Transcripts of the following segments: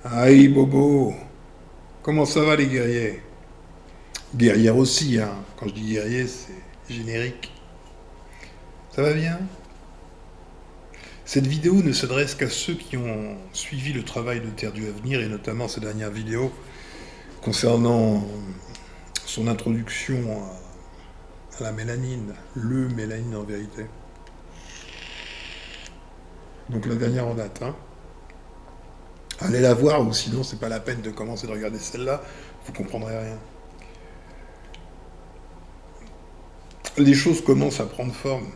Aïe Bobo, comment ça va les guerriers? Guerrière aussi, hein. Quand je dis guerrier, c'est générique. Ça va bien? Cette vidéo ne s'adresse qu'à ceux qui ont suivi le travail de Terre du Avenir et notamment ces dernières vidéos concernant son introduction à la mélanine, le mélanine en vérité. Donc la dernière en date, hein. Allez la voir ou sinon c'est pas la peine de commencer de regarder celle-là, vous comprendrez rien. Les choses commencent à prendre forme.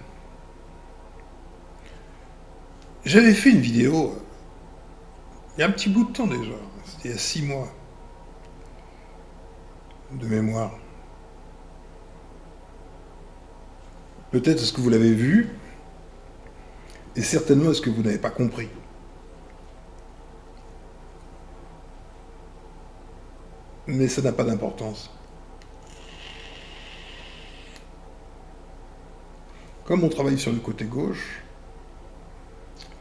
J'avais fait une vidéo il y a un petit bout de temps déjà, c'était il y a 6 mois de mémoire. Peut-être est-ce que vous l'avez vu, et certainement est-ce que vous n'avez pas compris. Mais ça n'a pas d'importance. Comme on travaille sur le côté gauche,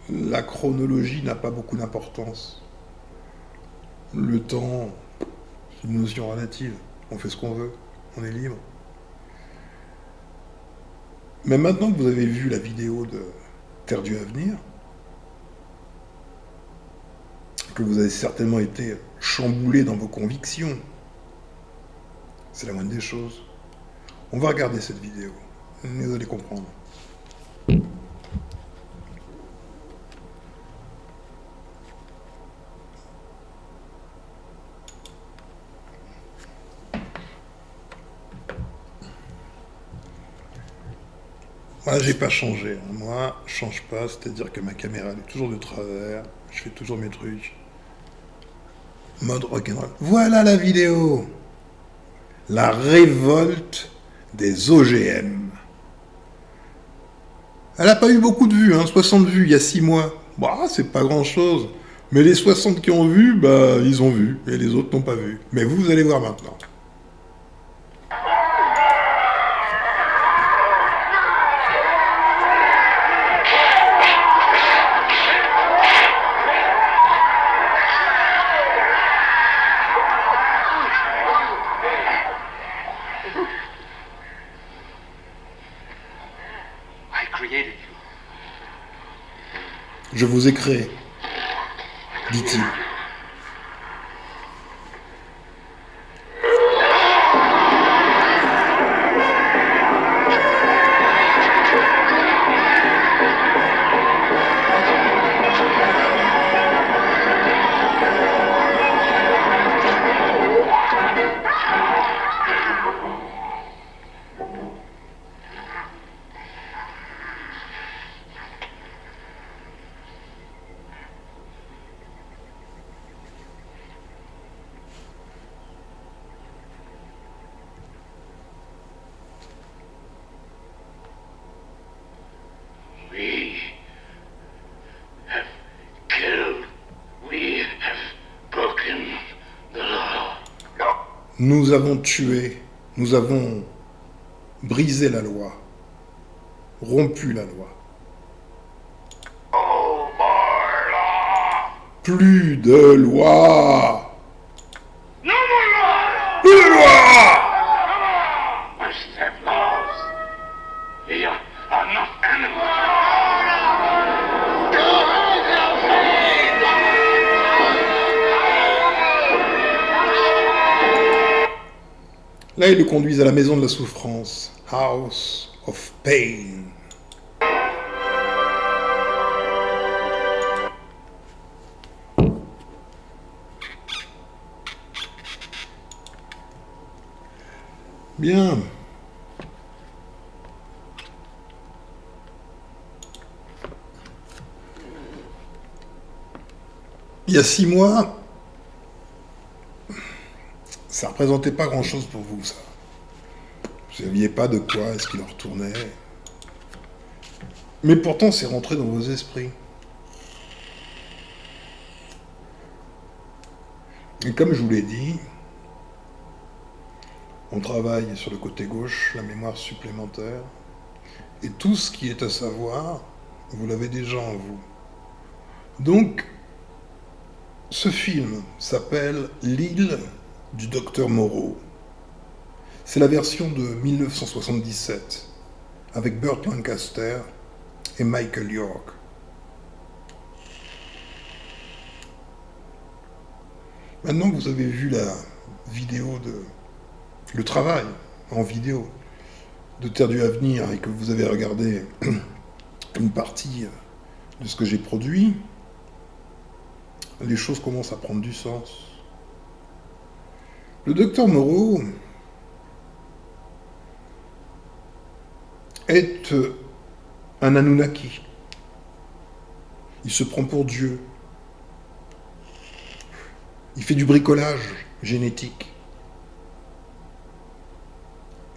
la chronologie n'a pas beaucoup d'importance. Le temps, c'est une notion relative. On fait ce qu'on veut, on est libre. Mais maintenant que vous avez vu la vidéo de Terre du Avenir, que vous avez certainement été chamboulé dans vos convictions, c'est la moindre des choses. On va regarder cette vidéo. Vous allez comprendre. Moi, j'ai pas changé. Moi, je change pas, c'est-à-dire que ma caméra elle est toujours de travers, je fais toujours mes trucs. Mode rock'n'roll. Voilà la vidéo. La révolte des OGM. Elle n'a pas eu beaucoup de vues, hein, 60 vues il y a 6 mois. Bah, c'est pas grand-chose. Mais les 60 qui ont vu, bah, ils ont vu, et les autres n'ont pas vu. Mais vous allez voir maintenant. Je vous ai créé, dit-il. Nous avons tué, nous avons brisé la loi, rompu la loi. Plus de loi. Plus de loi. Là, ils le conduisent à la maison de la souffrance, House of Pain. Bien. Il y a 6 mois, ça représentait pas grand-chose pour vous, ça. Vous saviez pas de quoi est-ce qu'il en retournait. Mais pourtant, c'est rentré dans vos esprits. Et comme je vous l'ai dit, on travaille sur le côté gauche, la mémoire supplémentaire, et tout ce qui est à savoir, vous l'avez déjà en vous. Donc, Ce film s'appelle L'île du docteur Moreau. C'est la version de 1977 avec Burt Lancaster et Michael York. Maintenant que vous avez vu la vidéo le travail en vidéo de Terre du Avenir et que vous avez regardé une partie de ce que j'ai produit, les choses commencent à prendre du sens. Le docteur Moreau est un Anunnaki. Il se prend pour Dieu. Il fait du bricolage génétique.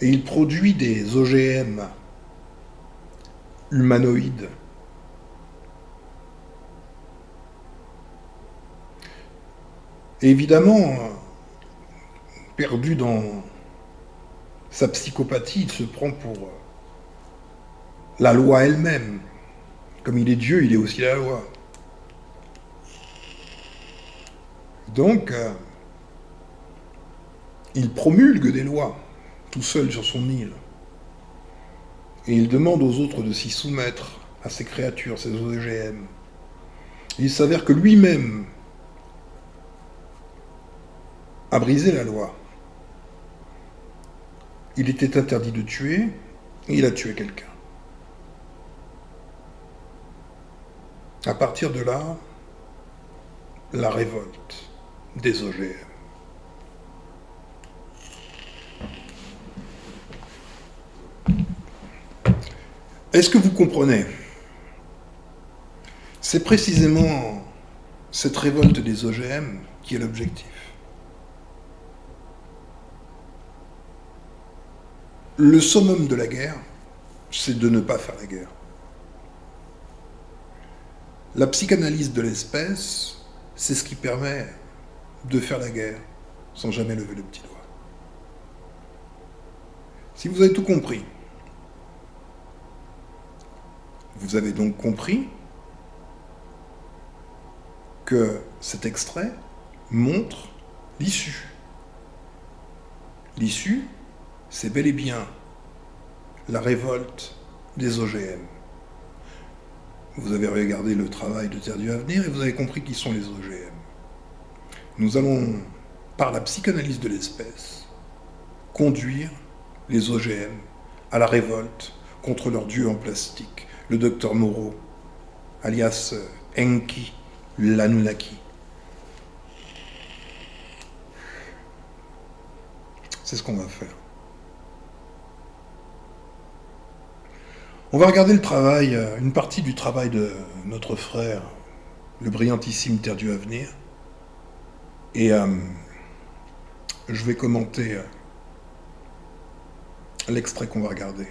Et il produit des OGM humanoïdes. Et évidemment, perdu dans sa psychopathie, il se prend pour la loi elle-même. Comme il est Dieu, il est aussi la loi. Donc, il promulgue des lois, tout seul sur son île. Et il demande aux autres de s'y soumettre à ces créatures, ces OGM. Il s'avère que lui-même a brisé la loi. Il était interdit de tuer, et il a tué quelqu'un. À partir de là, la révolte des OGM. Est-ce que vous comprenez? C'est précisément cette révolte des OGM qui est l'objectif. Le summum de la guerre, c'est de ne pas faire la guerre. La psychanalyse de l'espèce, c'est ce qui permet de faire la guerre sans jamais lever le petit doigt. Si vous avez tout compris, vous avez donc compris que cet extrait montre l'issue. L'issue, c'est bel et bien la révolte des OGM. Vous avez regardé le travail de Terre du Avenir et vous avez compris qui sont les OGM. Nous allons, par la psychanalyse de l'espèce, conduire les OGM à la révolte contre leur dieu en plastique, le docteur Moreau, alias Enki, l'Anunnaki. C'est ce qu'on va faire. On va regarder le travail, une partie du travail de notre frère, le brillantissime Terre du Avenir. Et je vais commenter l'extrait qu'on va regarder.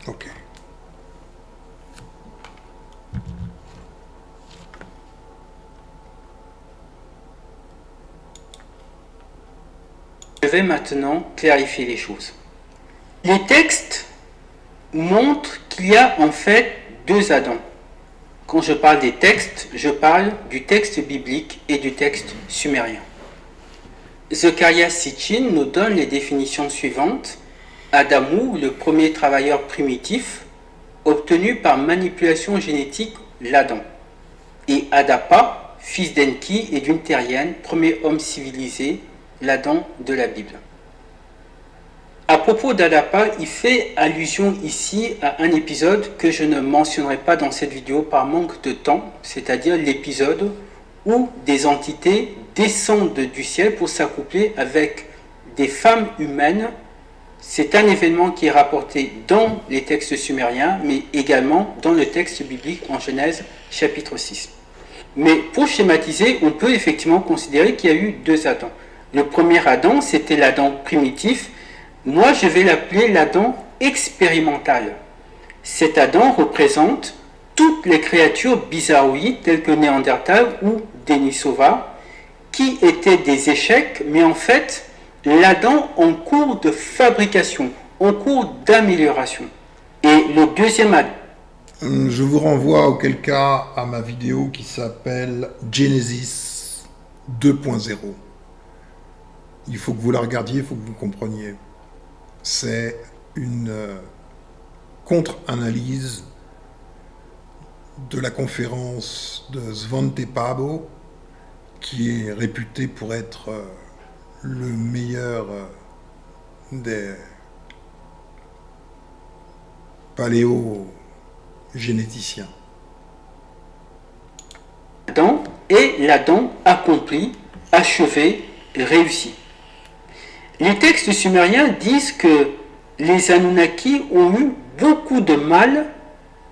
Ok. Je vais maintenant clarifier les choses. Les textes montrent qu'il y a en fait deux Adams. Quand je parle des textes, je parle du texte biblique et du texte sumérien. Zecharia Sitchin nous donne les définitions suivantes. Adamou, le premier travailleur primitif, obtenu par manipulation génétique l'Adam. Et Adapa, fils d'Enki et d'une terrienne, premier homme civilisé, l'Adam de la Bible. À propos d'Adapa, il fait allusion ici à un épisode que je ne mentionnerai pas dans cette vidéo par manque de temps, c'est-à-dire l'épisode où des entités descendent du ciel pour s'accoupler avec des femmes humaines. C'est un événement qui est rapporté dans les textes sumériens, mais également dans le texte biblique en Genèse chapitre 6. Mais pour schématiser, on peut effectivement considérer qu'il y a eu deux Adams. Le premier Adam, c'était l'Adam primitif. Moi, je vais l'appeler l'Adam expérimental. cet Adam représente toutes les créatures bizarroïdes telles que Néandertal ou Denisova, qui étaient des échecs, mais en fait, l'Adam en cours de fabrication, en cours d'amélioration. Et le deuxième Adam. Je vous renvoie auquel cas à ma vidéo qui s'appelle Genesis 2.0. Il faut que vous la regardiez, il faut que vous compreniez. C'est une contre-analyse de la conférence de Svante Pääbo, qui est réputé pour être le meilleur des paléogénéticiens. Adam est l'Adam accompli, achevé, réussi. Les textes sumériens disent que les Anunnaki ont eu beaucoup de mal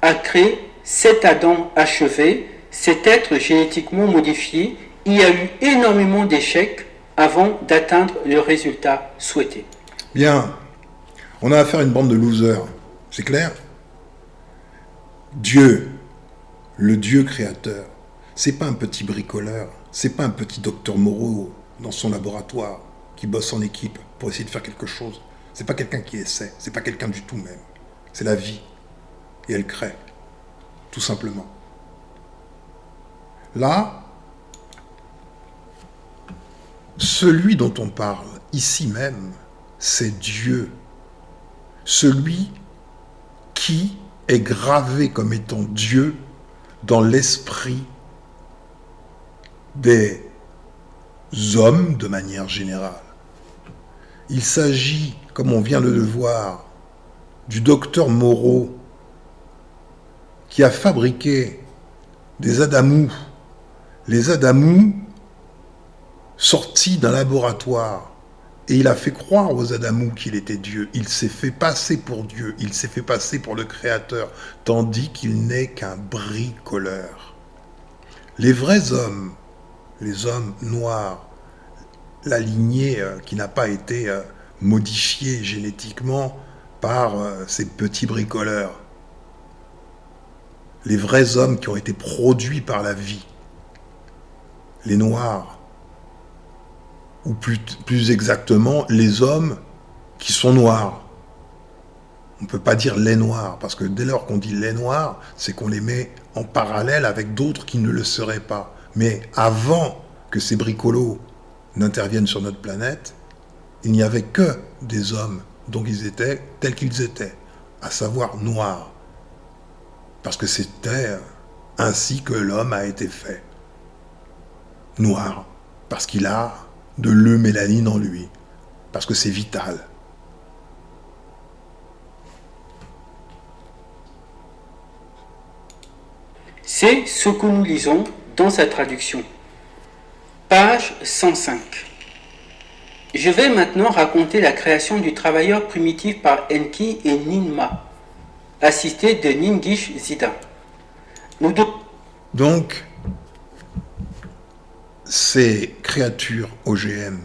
à créer cet Adam achevé, cet être génétiquement modifié. Il y a eu énormément d'échecs avant d'atteindre le résultat souhaité. Bien, on a affaire à une bande de losers, c'est clair? Dieu, le Dieu créateur, c'est pas un petit bricoleur, c'est pas un petit docteur Moreau dans son laboratoire qui bosse en équipe pour essayer de faire quelque chose. C'est pas quelqu'un qui essaie, c'est pas quelqu'un du tout même. C'est la vie. Et elle crée, tout simplement. Là, celui dont on parle ici même, c'est Dieu. Celui qui est gravé comme étant Dieu dans l'esprit des hommes de manière générale. Il s'agit, comme on vient de le voir, du docteur Moreau qui a fabriqué des Adamous. Les Adamous sortis d'un laboratoire. Et il a fait croire aux Adamous qu'il était Dieu. Il s'est fait passer pour Dieu. Il s'est fait passer pour le Créateur, tandis qu'il n'est qu'un bricoleur. Les vrais hommes, les hommes noirs, la lignée qui n'a pas été modifiée génétiquement par ces petits bricoleurs. Les vrais hommes qui ont été produits par la vie. Les noirs. Ou plus exactement, les hommes qui sont noirs. On ne peut pas dire les noirs, parce que dès lors qu'on dit les noirs, c'est qu'on les met en parallèle avec d'autres qui ne le seraient pas. Mais avant que ces bricolos n'interviennent sur notre planète, il n'y avait que des hommes, donc ils étaient tels qu'ils étaient, à savoir noirs. Parce que c'était ainsi que l'homme a été fait. Noir, parce qu'il a de l'eumélanine en lui, parce que c'est vital. C'est ce que nous lisons dans sa traduction. Page 105. Je vais maintenant raconter la création du travailleur primitif par Enki et Ninma, assisté de Ningish Zida. Donc, ces créatures OGM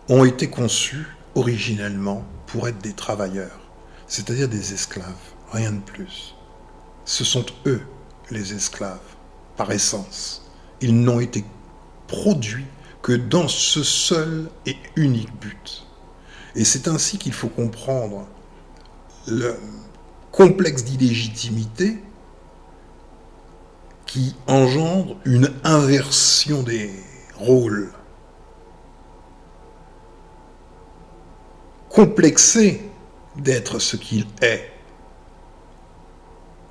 ont été conçues originellement pour être des travailleurs, c'est-à-dire des esclaves, rien de plus. Ce sont eux, les esclaves, par essence. Ils n'ont été produits que dans ce seul et unique but. Et c'est ainsi qu'il faut comprendre le complexe d'illégitimité qui engendre une inversion des rôles. Complexé d'être ce qu'il est,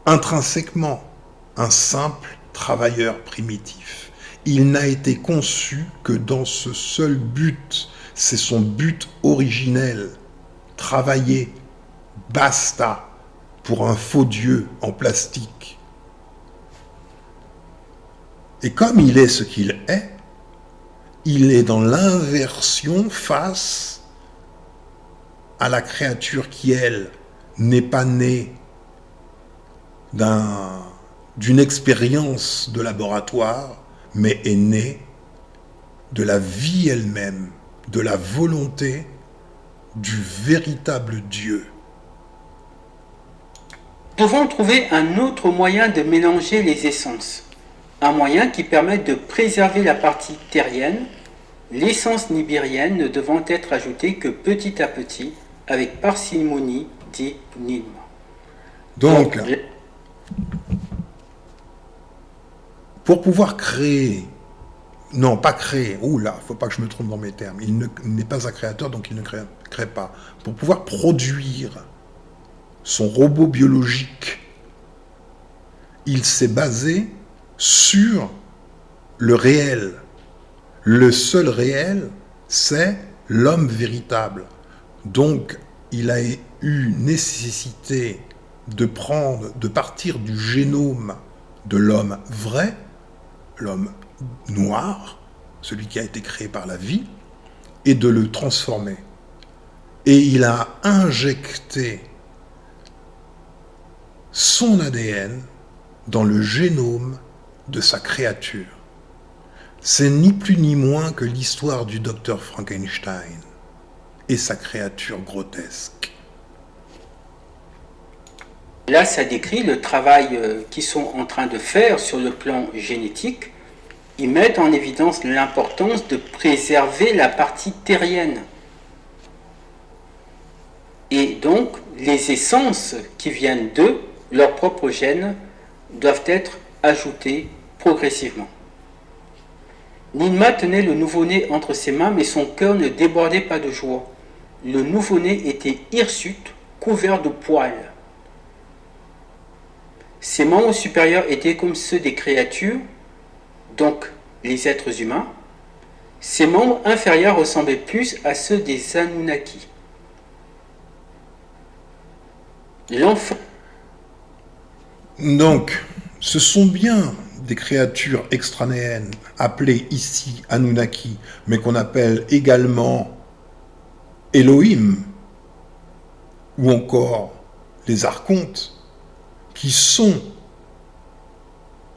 intrinsèquement un simple travailleur primitif. Il n'a été conçu que dans ce seul but. C'est son but originel. Travailler, basta, pour un faux Dieu en plastique. Et comme il est ce qu'il est, il est dans l'inversion face à la créature qui, elle, n'est pas née d'une expérience de laboratoire, mais est née de la vie elle-même, de la volonté du véritable Dieu. devons trouver un autre moyen de mélanger les essences. Un moyen qui permette de préserver la partie terrienne, l'essence nibirienne ne devant être ajoutée que petit à petit, avec parcimonie, dit Nilma. Donc, pour pouvoir créer, non pas créer, oula, faut pas que je me trompe dans mes termes, il n'est pas un créateur, donc il ne crée pas. Pour pouvoir produire son robot biologique, il s'est basé sur le réel. Le seul réel, c'est l'homme véritable. Donc, il a eu nécessité de partir du génome de l'homme vrai, l'homme noir, celui qui a été créé par la vie, et de le transformer. Et il a injecté son ADN dans le génome de sa créature. C'est ni plus ni moins que l'histoire du docteur Frankenstein et sa créature grotesque. Là, ça décrit le travail qu'ils sont en train de faire sur le plan génétique. Ils mettent en évidence l'importance de préserver la partie terrienne. Et donc, les essences qui viennent d'eux, leurs propres gènes, doivent être ajoutées progressivement. Nilma tenait le nouveau-né entre ses mains, mais son cœur ne débordait pas de joie. Le nouveau-né était hirsute, couvert de poils. Ses membres supérieurs étaient comme ceux des créatures, donc les êtres humains. Ses membres inférieurs ressemblaient plus à ceux des Anunnaki. L'enfant. Donc, ce sont bien des créatures extranéennes, appelées ici Anunnaki, mais qu'on appelle également Elohim, ou encore les archontes, qui sont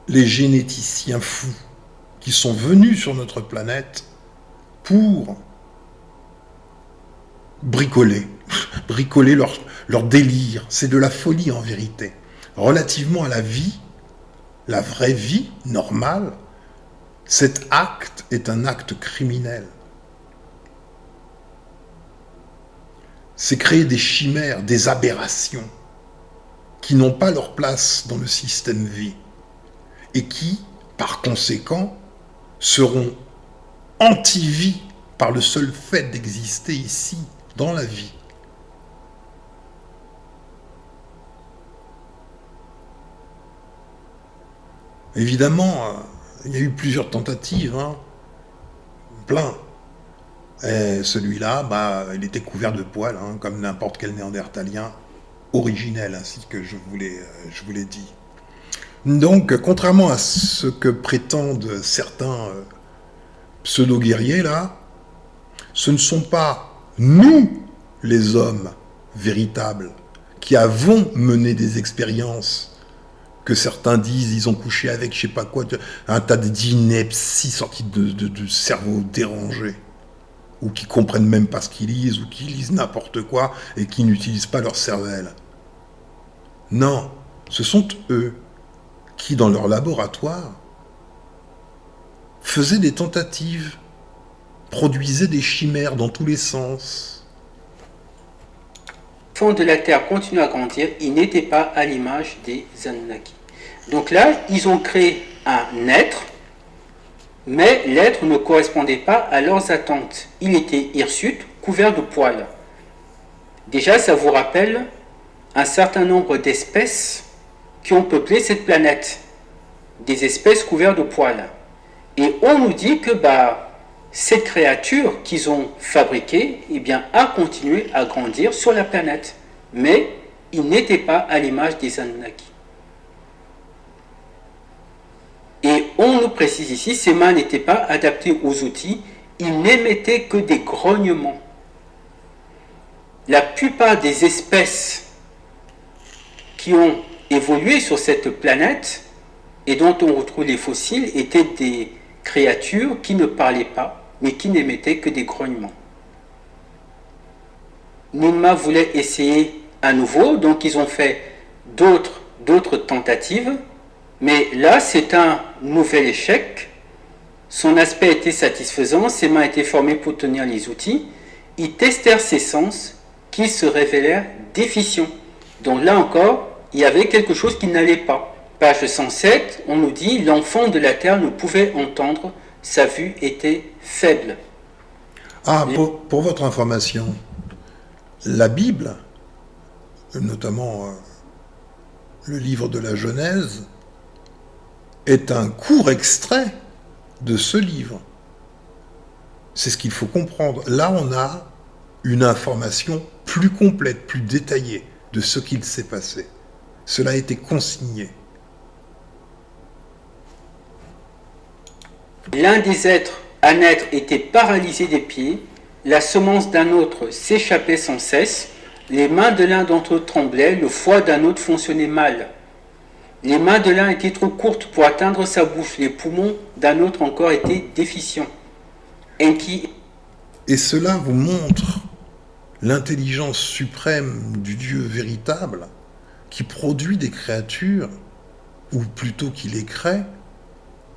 les généticiens fous, qui sont venus sur notre planète pour bricoler leur délire. C'est de la folie en vérité. Relativement à la vie, la vraie vie normale, cet acte est un acte criminel. C'est créer des chimères, des aberrations, qui n'ont pas leur place dans le système vie, et qui, par conséquent, seront anti-vie par le seul fait d'exister ici, dans la vie. Évidemment, il y a eu plusieurs tentatives, plein. Et celui-là, il était couvert de poils, comme n'importe quel néandertalien originel, ainsi que je vous l'ai dit. Donc, contrairement à ce que prétendent certains pseudo-guerriers, là, ce ne sont pas nous, les hommes véritables, qui avons mené des expériences que certains disent, ils ont couché avec je sais pas quoi, un tas d'inepties sortis de cerveaux dérangés, ou qui comprennent même pas ce qu'ils lisent, ou qui lisent n'importe quoi, et qui n'utilisent pas leur cervelle. Non, ce sont eux qui, dans leur laboratoire, faisaient des tentatives, produisaient des chimères dans tous les sens. Le fond de la Terre continue à grandir, il n'était pas à l'image des Anunnaki. Donc là, ils ont créé un être, mais l'être ne correspondait pas à leurs attentes. Il était hirsute, couvert de poils. Déjà, ça vous rappelle un certain nombre d'espèces qui ont peuplé cette planète. Des espèces couvertes de poils. Et on nous dit que cette créature qu'ils ont fabriquée a continué à grandir sur la planète. Mais il n'était pas à l'image des Anunnaki. Et on nous précise ici, ces mains n'étaient pas adaptées aux outils, ils n'émettaient que des grognements. La plupart des espèces qui ont évolué sur cette planète et dont on retrouve les fossiles étaient des créatures qui ne parlaient pas, mais qui n'émettaient que des grognements. Nilma voulait essayer à nouveau, donc ils ont fait d'autres tentatives, mais là c'est un nouvel échec. Son aspect était satisfaisant, ses mains étaient formées pour tenir les outils. Ils testèrent ses sens qui se révélèrent déficients. Donc là encore, il y avait quelque chose qui n'allait pas. Page 107, on nous dit « L'enfant de la terre ne pouvait entendre, sa vue était faible. » Ah, pour votre information, la Bible, notamment le livre de la Genèse, est un court extrait de ce livre. C'est ce qu'il faut comprendre. Là, on a une information plus complète, plus détaillée de ce qu'il s'est passé. Cela a été consigné. L'un des êtres à naître était paralysé des pieds, la semence d'un autre s'échappait sans cesse, les mains de l'un d'entre eux tremblaient, le foie d'un autre fonctionnait mal. Les mains de l'un étaient trop courtes pour atteindre sa bouche, les poumons d'un autre encore étaient déficients. Et cela vous montre l'intelligence suprême du Dieu véritable qui produit des créatures, ou plutôt qui les crée,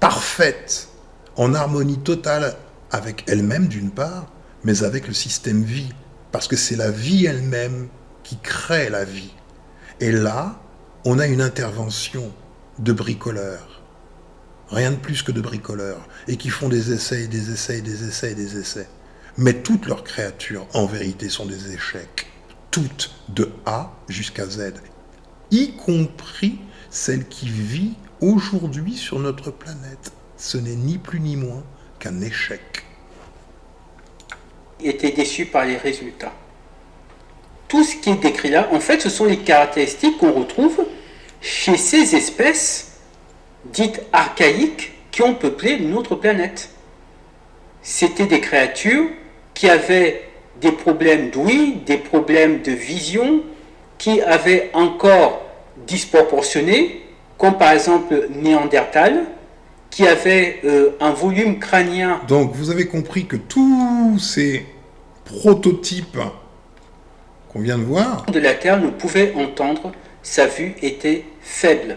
parfaites, en harmonie totale avec elle-même d'une part, mais avec le système vie, parce que c'est la vie elle-même qui crée la vie. Et là, on a une intervention de bricoleurs, rien de plus que de bricoleurs, et qui font des essais, et des essais, et des essais, et des essais. Mais toutes leurs créatures, en vérité, sont des échecs, toutes de A jusqu'à Z, y compris celle qui vit aujourd'hui sur notre planète. Ce n'est ni plus ni moins qu'un échec. Était déçu par les résultats. Tout ce qui est décrit là, en fait, ce sont les caractéristiques qu'on retrouve chez ces espèces dites archaïques qui ont peuplé notre planète. C'était des créatures qui avaient des problèmes d'ouïe, des problèmes de vision, qui avaient un corps disproportionné, comme par exemple Néandertal, qui avait un volume crânien. Donc vous avez compris que tous ces prototypes qu'on vient de voir, de la Terre ne pouvait entendre, sa vue était faible.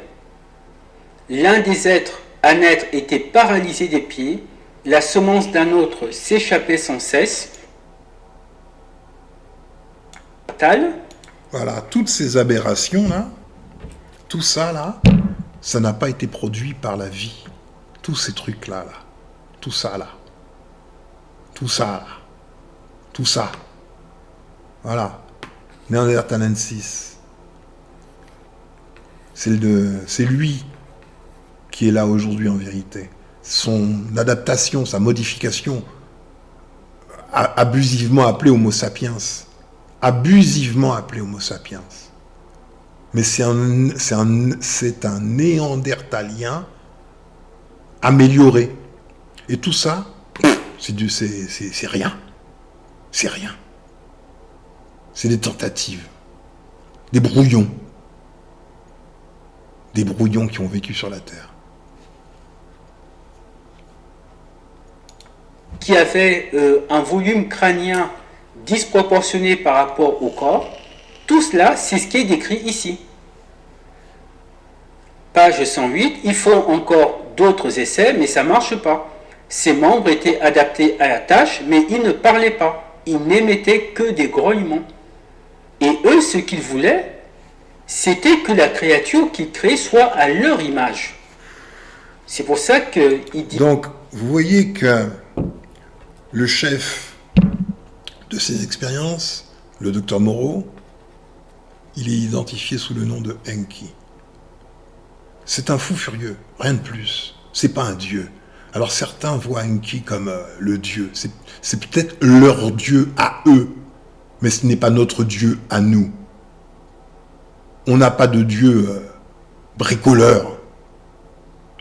L'un des êtres à naître était paralysé des pieds, la semence d'un autre s'échappait sans cesse. Voilà, toutes ces aberrations-là, tout ça là, ça n'a pas été produit par la vie. Tous ces trucs-là, là, tout ça là, tout ça là, tout ça. Voilà, Néandertalensis. C'est lui qui est là aujourd'hui en vérité. Son adaptation, sa modification, abusivement appelée Homo sapiens. Abusivement appelé Homo sapiens. Mais c'est un néandertalien amélioré. Et tout ça, c'est rien. C'est rien. C'est des tentatives. Des brouillons. Des brouillons qui ont vécu sur la Terre. Qui avait un volume crânien disproportionné par rapport au corps. Tout cela, c'est ce qui est décrit ici. Page 108, il faut encore d'autres essais, mais ça ne marche pas. Ses membres étaient adaptés à la tâche, mais ils ne parlaient pas. Ils n'émettaient que des grognements. Et eux, ce qu'ils voulaient, c'était que la créature qu'ils créaient soit à leur image. C'est pour ça qu'il dit... Donc, vous voyez que le chef de ces expériences, le docteur Moreau, il est identifié sous le nom de Enki. C'est un fou furieux, rien de plus. C'est pas un dieu. Alors certains voient Enki comme le dieu. C'est peut-être leur dieu à eux, mais ce n'est pas notre dieu à nous. On n'a pas de dieu bricoleur.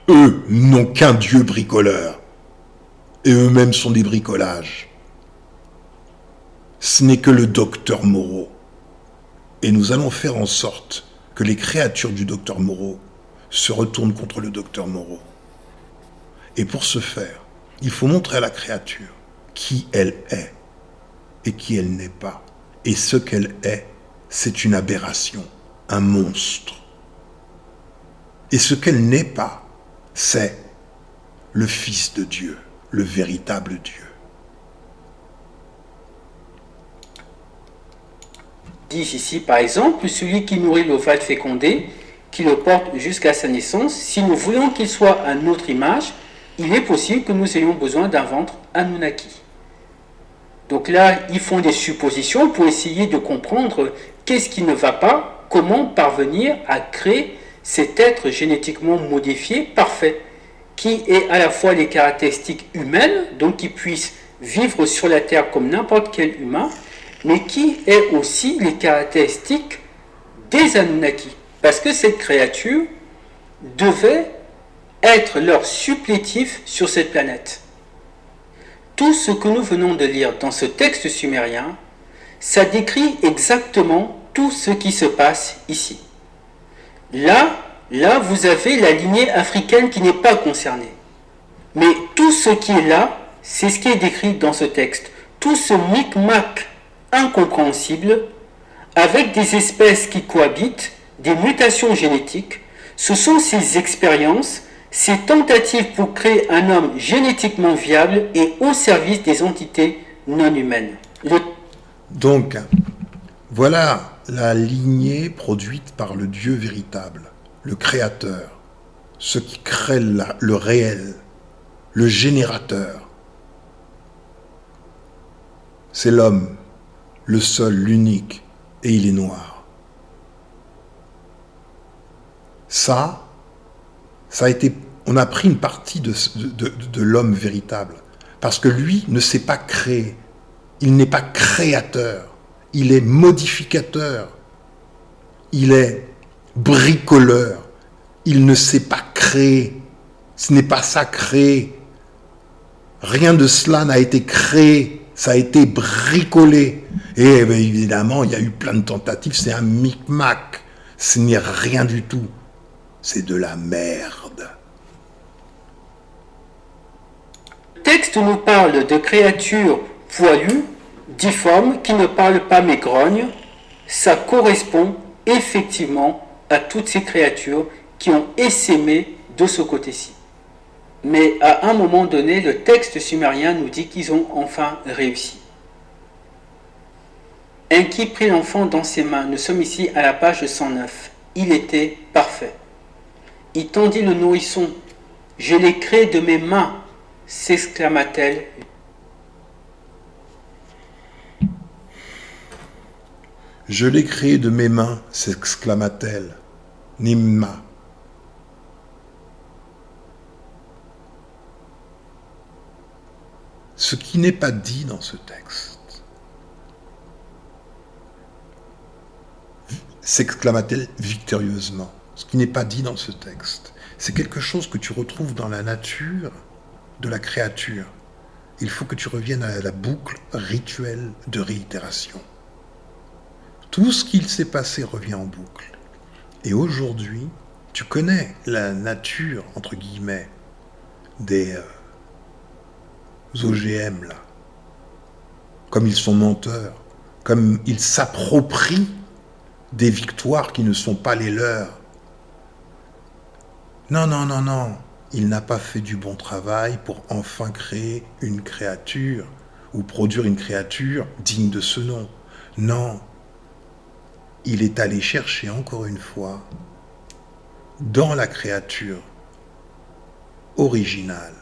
Eux n'ont qu'un dieu bricoleur. Et eux-mêmes sont des bricolages. Ce n'est que le docteur Moreau. Et nous allons faire en sorte que les créatures du docteur Moreau se retournent contre le docteur Moreau. Et pour ce faire, il faut montrer à la créature qui elle est et qui elle n'est pas. Et ce qu'elle est, c'est une aberration. un monstre. Et ce qu'elle n'est pas, c'est le Fils de Dieu, le véritable Dieu. Dit ici, par exemple, celui qui nourrit l'ovale fécondé, qui le porte jusqu'à sa naissance, si nous voulons qu'il soit à notre image, il est possible que nous ayons besoin d'un ventre Anunnaki. Donc là, ils font des suppositions pour essayer de comprendre qu'est-ce qui ne va pas, comment parvenir à créer cet être génétiquement modifié parfait, qui ait à la fois les caractéristiques humaines, donc qui puisse vivre sur la Terre comme n'importe quel humain, mais qui ait aussi les caractéristiques des Anunnaki. Parce que cette créature devait être leur supplétif sur cette planète. Tout ce que nous venons de lire dans ce texte sumérien, ça décrit exactement tout ce qui se passe ici. Là, vous avez la lignée africaine qui n'est pas concernée. Mais tout ce qui est là, c'est ce qui est décrit dans ce texte. Tout ce micmac incompréhensible, avec des espèces qui cohabitent, des mutations génétiques, ce sont ces expériences, ces tentatives pour créer un homme génétiquement viable et au service des entités non humaines. Donc, voilà la lignée produite par le Dieu véritable, le Créateur, ce qui crée le réel, le générateur. C'est l'homme, le seul, l'unique, et il est noir. Ça a été, on a pris une partie de l'homme véritable, parce que lui ne s'est pas créé, il n'est pas créateur, il est modificateur, il est bricoleur, il ne s'est pas créé, ce n'est pas ça créé, rien de cela n'a été créé, ça a été bricolé, et bien évidemment il y a eu plein de tentatives, c'est un micmac, ce n'est rien du tout. C'est de la merde. Le texte nous parle de créatures poilues, difformes, qui ne parlent pas mais grognent. Ça correspond effectivement à toutes ces créatures qui ont essaimé de ce côté-ci. Mais à un moment donné, le texte sumérien nous dit qu'ils ont enfin réussi. Enki prit l'enfant dans ses mains. Nous sommes ici à la page 109. Il était parfait. Il tendit le nourrisson. « Je l'ai créé de mes mains !» s'exclama-t-elle. « Je l'ai créé de mes mains !» s'exclama-t-elle. Nimma. Ce qui n'est pas dit dans ce texte, s'exclama-t-elle victorieusement. Ce qui n'est pas dit dans ce texte, c'est quelque chose que tu retrouves dans la nature de la créature. Il faut que tu reviennes à la boucle rituelle de réitération. Tout ce qu'il s'est passé revient en boucle. Et aujourd'hui, tu connais la nature, entre guillemets, des OGM, là. Comme ils sont menteurs, comme ils s'approprient des victoires qui ne sont pas les leurs. Non, non, non, non. Il n'a pas fait du bon travail pour enfin créer une créature ou produire une créature digne de ce nom. Non. Il est allé chercher encore une fois dans la créature originale,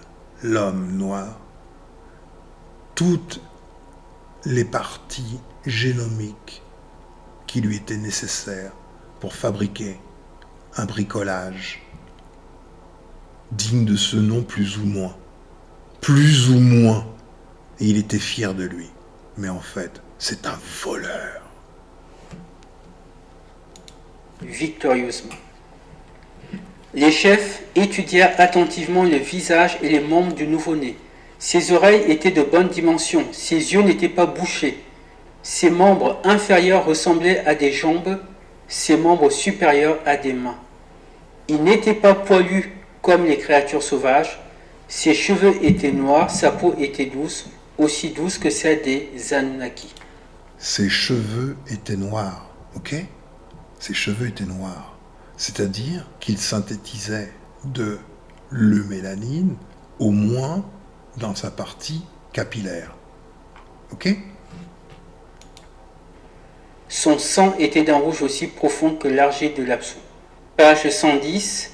l'homme noir, toutes les parties génomiques qui lui étaient nécessaires pour fabriquer un bricolage digne de ce nom plus ou moins. Plus ou moins. Et il était fier de lui. Mais en fait, c'est un voleur. Victorieusement. Les chefs étudièrent attentivement le visage et les membres du nouveau-né. Ses oreilles étaient de bonne dimension, ses yeux n'étaient pas bouchés. Ses membres inférieurs ressemblaient à des jambes, ses membres supérieurs à des mains. Il n'était pas poilu comme les créatures sauvages, ses cheveux étaient noirs, sa peau était douce, aussi douce que celle des Anunnaki. Ses cheveux étaient noirs, ok ? ses cheveux étaient noirs. C'est-à-dire qu'il synthétisait de l'eumélanine, au moins dans sa partie capillaire. Ok ? Son sang était d'un rouge aussi profond que l'argile de l'absou. Page 110.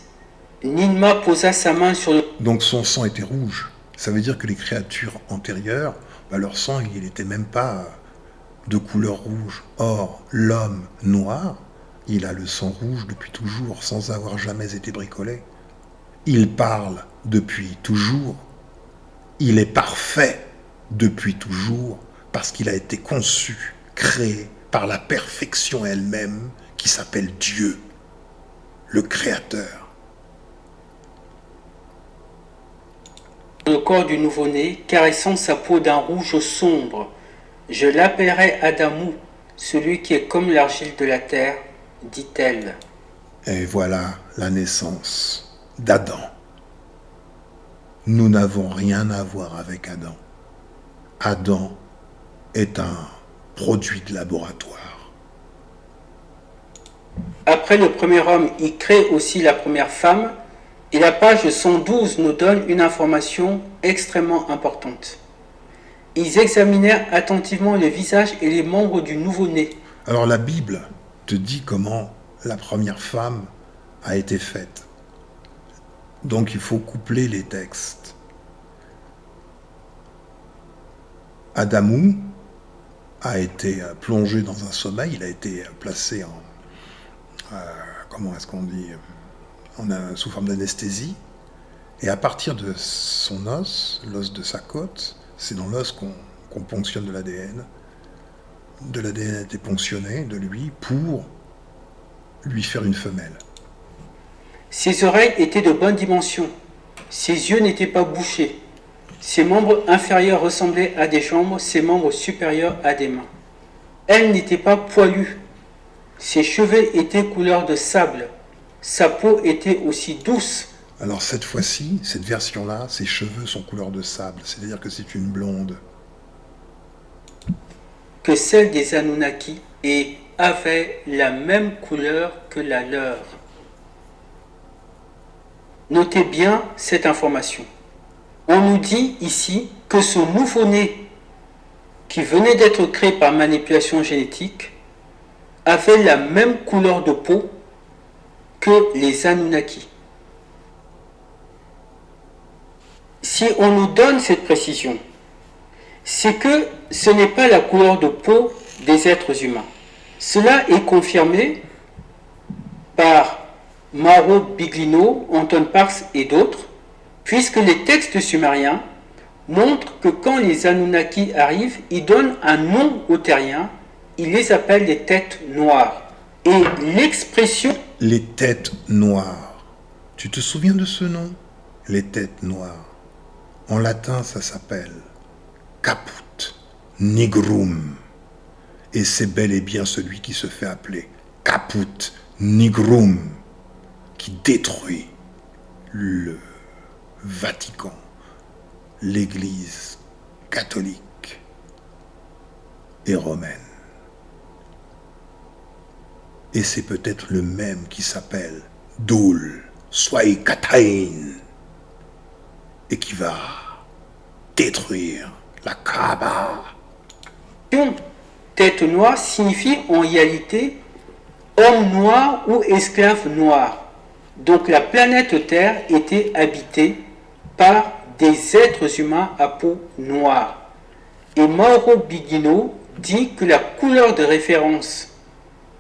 Ninma posa sa main sur le... Donc son sang était rouge. Ça veut dire que les créatures antérieures, leur sang, il n'était même pas de couleur rouge. Or, l'homme noir, il a le sang rouge depuis toujours, sans avoir jamais été bricolé. Il parle depuis toujours. Il est parfait depuis toujours, parce qu'il a été conçu, créé par la perfection elle-même, qui s'appelle Dieu, le Créateur. Le corps du nouveau-né, caressant sa peau d'un rouge sombre. Je l'appellerai Adamou, celui qui est comme l'argile de la terre, dit-elle. Et voilà la naissance d'Adam. Nous n'avons rien à voir avec Adam. Adam est un produit de laboratoire. Après le premier homme, il crée aussi la première femme, et la page 112 nous donne une information extrêmement importante. Ils examinèrent attentivement le visage et les membres du nouveau-né. Alors la Bible te dit comment la première femme a été faite. Donc il faut coupler les textes. Adamou a été plongé dans un sommeil, il a été placé en... comment est-ce qu'on dit, sous forme d'anesthésie. Et à partir de son os, l'os de sa côte, c'est dans l'os qu'on ponctionne de l'ADN. De l'ADN a été ponctionné de lui pour lui faire une femelle. Ses oreilles étaient de bonne dimension. Ses yeux n'étaient pas bouchés. Ses membres inférieurs ressemblaient à des jambes, ses membres supérieurs à des mains. Elle n'était pas poilue. Ses cheveux étaient couleur de sable. Sa peau était aussi douce. Alors cette fois-ci, cette version-là, ses cheveux sont couleur de sable, c'est-à-dire que c'est une blonde. Que celle des Anunnaki et avait la même couleur que la leur. Notez bien cette information. On nous dit ici que ce nouveau-né qui venait d'être créé par manipulation génétique avait la même couleur de peau que les Anunnaki. Si on nous donne cette précision, c'est que ce n'est pas la couleur de peau des êtres humains. Cela est confirmé par Mauro Biglino, Anton Parks et d'autres, puisque les textes sumériens montrent que quand les Anunnaki arrivent, ils donnent un nom aux terriens, ils les appellent les têtes noires. Et l'expression... Les têtes noires. Tu te souviens de ce nom ? Les têtes noires. En latin, ça s'appelle caput nigrum. Et c'est bel et bien celui qui se fait appeler caput nigrum, qui détruit le Vatican, l'Église catholique et romaine. Et c'est peut-être le même qui s'appelle Dul Swaikatain et qui va détruire la Kaaba. Tête noire signifie en réalité homme noir ou esclave noir. Donc la planète Terre était habitée par des êtres humains à peau noire. Et Mauro Biglino dit que la couleur de référence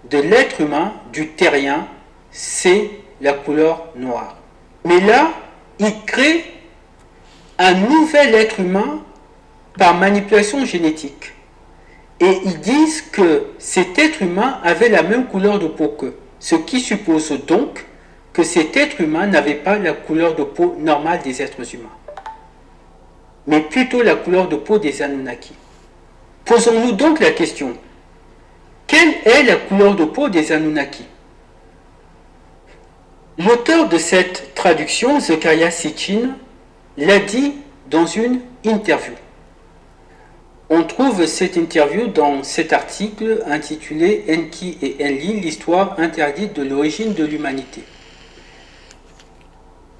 de l'être humain, du terrien, c'est la couleur noire. Mais là, il crée un nouvel être humain par manipulation génétique. Et ils disent que cet être humain avait la même couleur de peau qu'eux. Ce qui suppose donc que cet être humain n'avait pas la couleur de peau normale des êtres humains, mais plutôt la couleur de peau des Anunnaki. Posons-nous donc la question, quelle est la couleur de peau des Anunnaki ? L'auteur de cette traduction, Zecharia Sitchin, l'a dit dans une interview. On trouve cette interview dans cet article intitulé Enki et Enlil, l'histoire interdite de l'origine de l'humanité.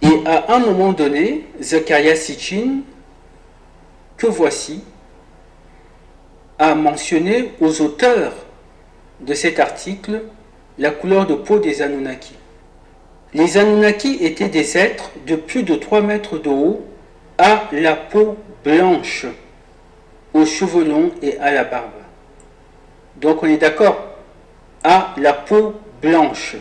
Et à un moment donné, Zecharia Sitchin, que voici, a mentionné aux auteurs de cet article la couleur de peau des Anunnaki. Les Anunnaki étaient des êtres de plus de 3 mètres de haut, à la peau blanche, aux cheveux longs et à la barbe. Donc on est d'accord, à la peau blanche.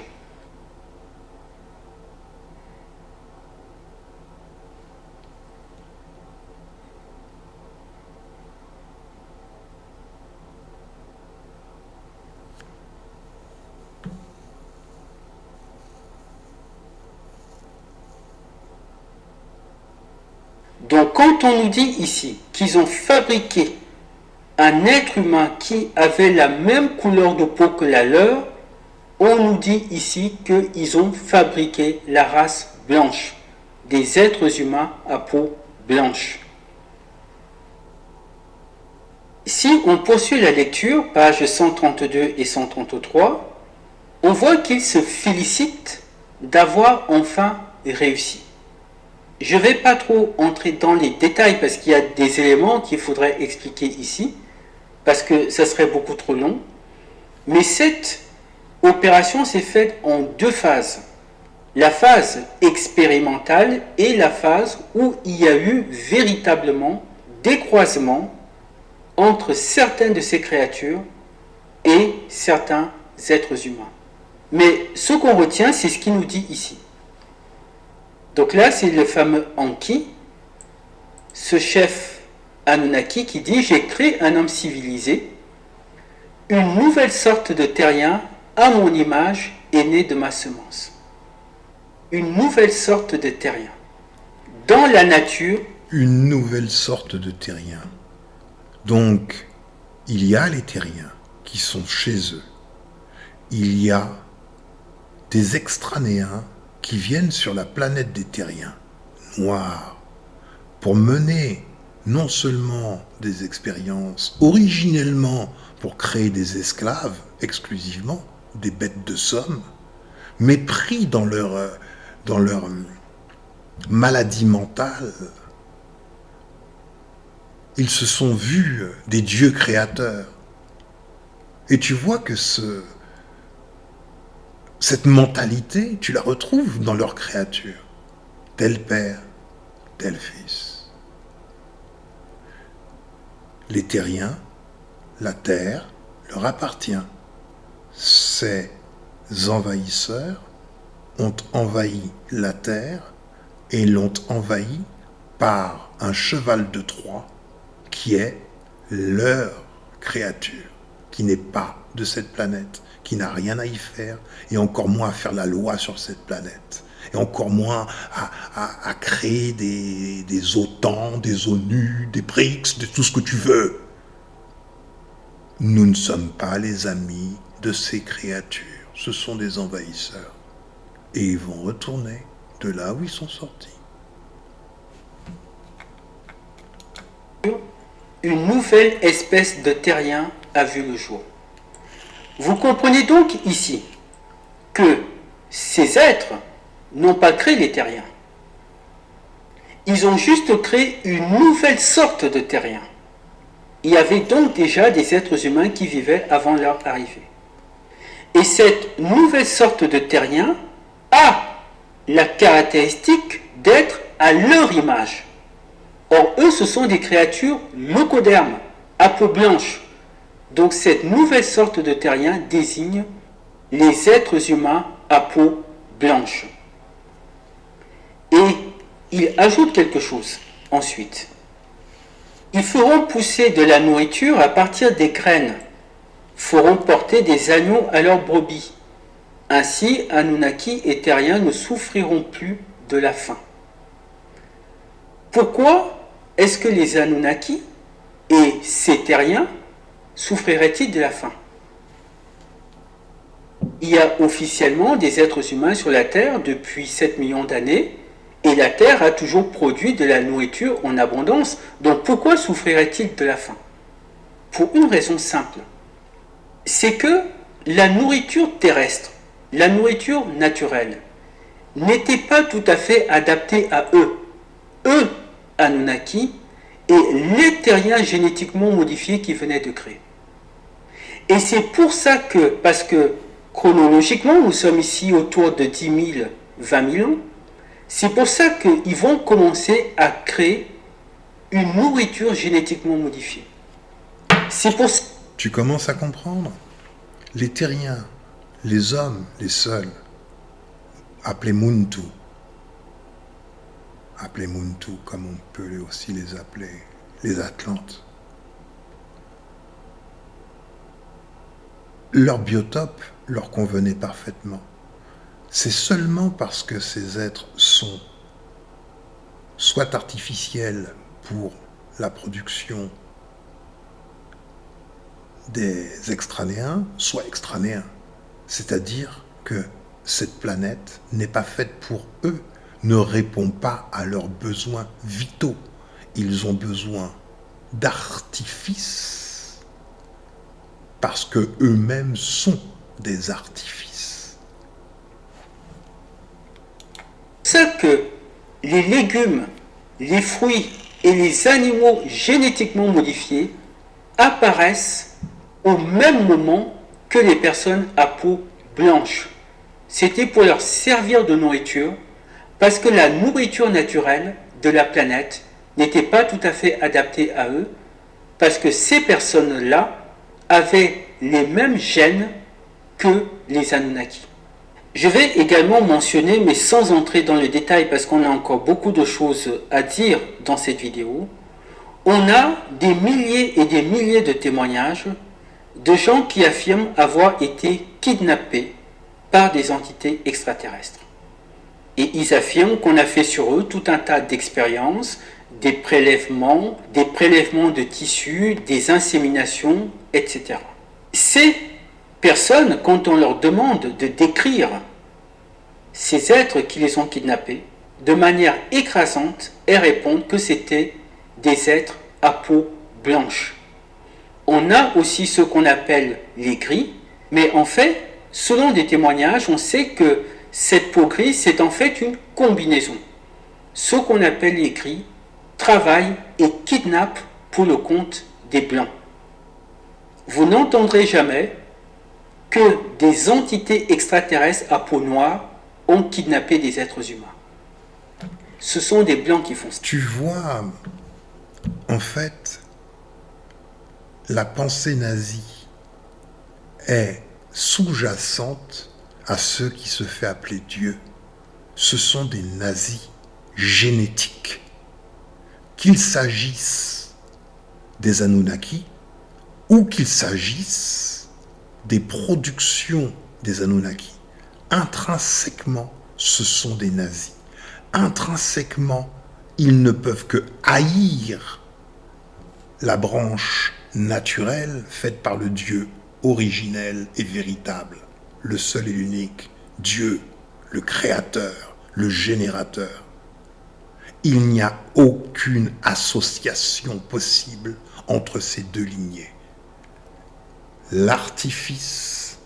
Donc quand on nous dit ici qu'ils ont fabriqué un être humain qui avait la même couleur de peau que la leur, on nous dit ici qu'ils ont fabriqué la race blanche, des êtres humains à peau blanche. Si on poursuit la lecture, pages 132 et 133, on voit qu'ils se félicitent d'avoir enfin réussi. Je ne vais pas trop entrer dans les détails parce qu'il y a des éléments qu'il faudrait expliquer ici, parce que ça serait beaucoup trop long. Mais cette opération s'est faite en 2 phases. La phase expérimentale et la phase où il y a eu véritablement des croisements entre certaines de ces créatures et certains êtres humains. Mais ce qu'on retient, c'est ce qu'il nous dit ici. Donc là, c'est le fameux Enki, ce chef Anunnaki qui dit « J'ai créé un homme civilisé, une nouvelle sorte de terrien à mon image est née de ma semence. » Une nouvelle sorte de terrien. Dans la nature... Une nouvelle sorte de terrien. Donc, il y a les terriens qui sont chez eux. Il y a des extranéens qui viennent sur la planète des terriens, noirs, pour mener non seulement des expériences, originellement pour créer des esclaves exclusivement, des bêtes de somme, mais pris dans leur maladie mentale. Ils se sont vus des dieux créateurs. Et tu vois que cette mentalité, tu la retrouves dans leurs créatures. Tel père, tel fils. Les terriens, la terre, leur appartient. Ces envahisseurs ont envahi la terre et l'ont envahi par un cheval de Troie qui est leur créature, qui n'est pas de cette planète, qui n'a rien à y faire, et encore moins à faire la loi sur cette planète, et encore moins à créer des OTAN, des ONU, des BRICS, de tout ce que tu veux. Nous ne sommes pas les amis de ces créatures, ce sont des envahisseurs, et ils vont retourner de là où ils sont sortis. Une nouvelle espèce de terrien a vu le jour. Vous comprenez donc ici que ces êtres n'ont pas créé les terriens. Ils ont juste créé une nouvelle sorte de terrien. Il y avait donc déjà des êtres humains qui vivaient avant leur arrivée. Et cette nouvelle sorte de terrien a la caractéristique d'être à leur image. Or, eux, ce sont des créatures locodermes, à peau blanche. Donc, cette nouvelle sorte de terrien désigne les êtres humains à peau blanche. Et il ajoute quelque chose ensuite. Ils feront pousser de la nourriture à partir des graines, feront porter des agneaux à leurs brebis. Ainsi, Anunnaki et terriens ne souffriront plus de la faim. Pourquoi est-ce que les Anunnaki et ces terriens souffriraient-ils de la faim? Il y a officiellement des êtres humains sur la Terre depuis 7 millions d'années, et la Terre a toujours produit de la nourriture en abondance. Donc pourquoi souffriraient-ils de la faim? pour une raison simple. C'est que la nourriture terrestre, la nourriture naturelle, n'était pas tout à fait adaptée à eux, Anunnaki, et les terriens génétiquement modifiés qu'ils venaient de créer. Et c'est pour ça que, parce que chronologiquement, nous sommes ici autour de 10 000, 20 000 ans, c'est pour ça qu'ils vont commencer à créer une nourriture génétiquement modifiée. C'est pour ça... Tu commences à comprendre? Les terriens, les hommes, les seuls, appelés Muntu, comme on peut aussi les appeler, les Atlantes. Leur biotope leur convenait parfaitement. C'est seulement parce que ces êtres sont soit artificiels pour la production des extranéens, soit extranéens. C'est-à-dire que cette planète n'est pas faite pour eux, ne répond pas à leurs besoins vitaux. Ils ont besoin d'artifices parce que eux-mêmes sont des artifices. C'est ça que les légumes, les fruits et les animaux génétiquement modifiés apparaissent au même moment que les personnes à peau blanche. C'était pour leur servir de nourriture, parce que la nourriture naturelle de la planète n'était pas tout à fait adaptée à eux, parce que ces personnes-là avaient les mêmes gènes que les Anunnaki. Je vais également mentionner, mais sans entrer dans le détail, parce qu'on a encore beaucoup de choses à dire dans cette vidéo, on a des milliers et des milliers de témoignages de gens qui affirment avoir été kidnappés par des entités extraterrestres. Et ils affirment qu'on a fait sur eux tout un tas d'expériences, des prélèvements de tissus, des inséminations, etc. Ces personnes, quand on leur demande de décrire ces êtres qui les ont kidnappés, de manière écrasante, elles répondent que c'était des êtres à peau blanche. On a aussi ce qu'on appelle les gris, mais en fait, selon des témoignages, on sait que cette peau grise, c'est en fait une combinaison. Ceux qu'on appelle les gris travaillent et kidnappent pour le compte des blancs. Vous n'entendrez jamais que des entités extraterrestres à peau noire ont kidnappé des êtres humains. Ce sont des blancs qui font ça. Tu vois, en fait, la pensée nazie est sous-jacente à ceux qui se fait appeler Dieu. Ce sont des nazis génétiques. Qu'il s'agisse des Anunnaki ou qu'il s'agisse des productions des Anunnaki. Intrinsèquement, ce sont des nazis. Intrinsèquement, ils ne peuvent que haïr la branche naturelle faite par le Dieu originel et véritable, le seul et l'unique Dieu, le créateur, le générateur. Il n'y a aucune association possible entre ces deux lignées. L'artifice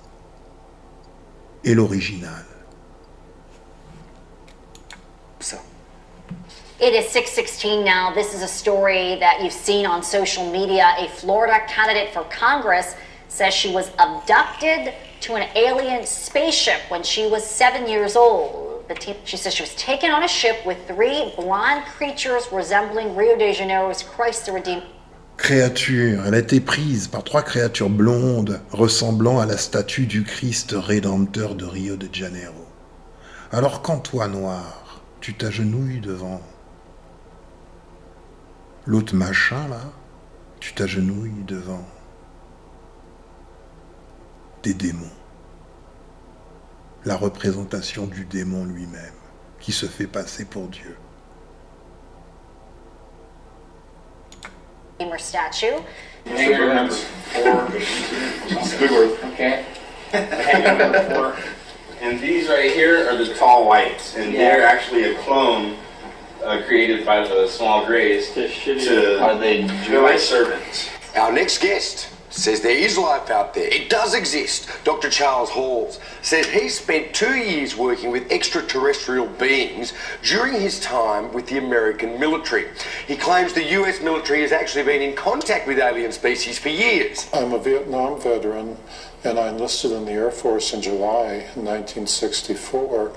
et l'original. Ça. It is 6:16 now. This is a story that you've seen on social media. A Florida candidate for Congress says she was abducted to an alien spaceship when she was 7 years old. She says she was taken on a ship with 3 blonde creatures resembling Rio de Janeiro's Christ the Redeemer. Créature, elle a été prise par 3 créatures blondes ressemblant à la statue du Christ rédempteur de Rio de Janeiro. Alors quand toi, noir, tu t'agenouilles devant l'autre machin là, tu t'agenouilles devant des démons. La représentation du démon lui-même, qui se fait passer pour Dieu. Statue. Hang your number 4. Good word. Okay. Hang number 4. And these right here are the tall whites, and they're actually a clone created by the small grays to Are they they're like servants. Our next guest says there is life out there. It does exist. Dr. Charles Halls says he spent 2 years working with extraterrestrial beings during his time with the American military. He claims the US military has actually been in contact with alien species for years. I'm a Vietnam veteran, and I enlisted in the Air Force in July 1964,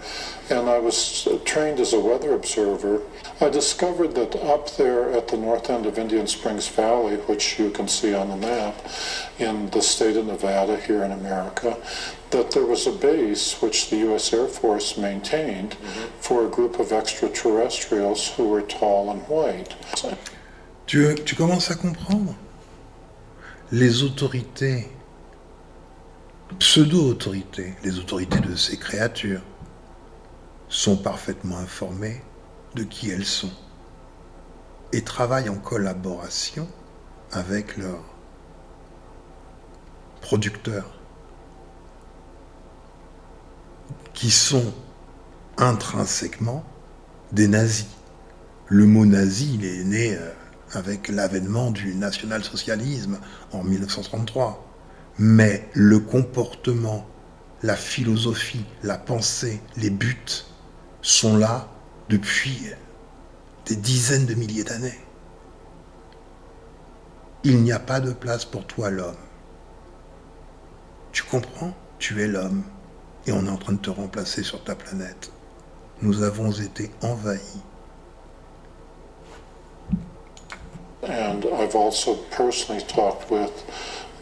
and I was trained as a weather observer. I discovered that up there at the north end of Indian Springs Valley, which you can see on the map, in the state of Nevada here in America, that there was a base which the US Air Force maintained for a group of extraterrestrials who were tall and white. Tu commences à comprendre? Les autorités, pseudo-autorités, les autorités de ces créatures, sont parfaitement informées de qui elles sont et travaillent en collaboration avec leurs producteurs qui sont intrinsèquement des nazis. Le mot nazi, il est né avec l'avènement du national-socialisme en 1933. Mais le comportement, la philosophie, la pensée, les buts sont là depuis des dizaines de milliers d'années. Il n'y a pas de place pour toi, l'homme. Tu comprends? Tu es l'homme et on est en train de te remplacer sur ta planète. Nous avons été envahis. And I've also personally talked with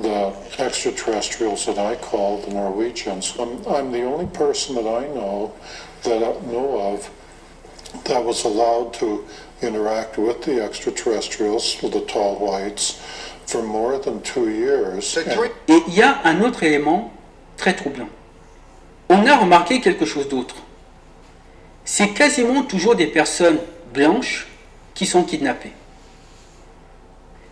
the extraterrestrials that I call the Norwegians. I'm the only person that I know of that was allowed to interact with the extraterrestrials, with the tall whites, for more than 2 years. Et il y a un autre élément très troublant. On a remarqué quelque chose d'autre. C'est quasiment toujours des personnes blanches qui sont kidnappées.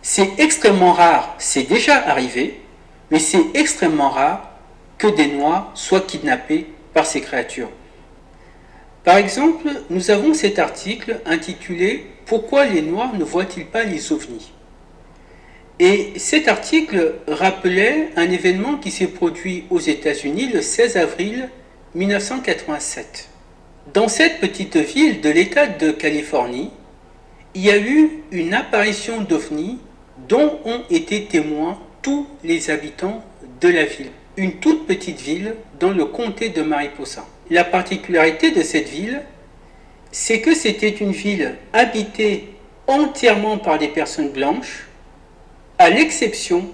C'est extrêmement rare, c'est déjà arrivé, mais c'est extrêmement rare que des Noirs soient kidnappés par ces créatures. Par exemple, nous avons cet article intitulé « Pourquoi les Noirs ne voient-ils pas les ovnis ?» Et cet article rappelait un événement qui s'est produit aux États-Unis le 16 avril 1987. Dans cette petite ville de l'État de Californie, il y a eu une apparition d'ovnis dont ont été témoins tous les habitants de la ville. Une toute petite ville dans le comté de Mariposa. La particularité de cette ville, c'est que c'était une ville habitée entièrement par des personnes blanches, à l'exception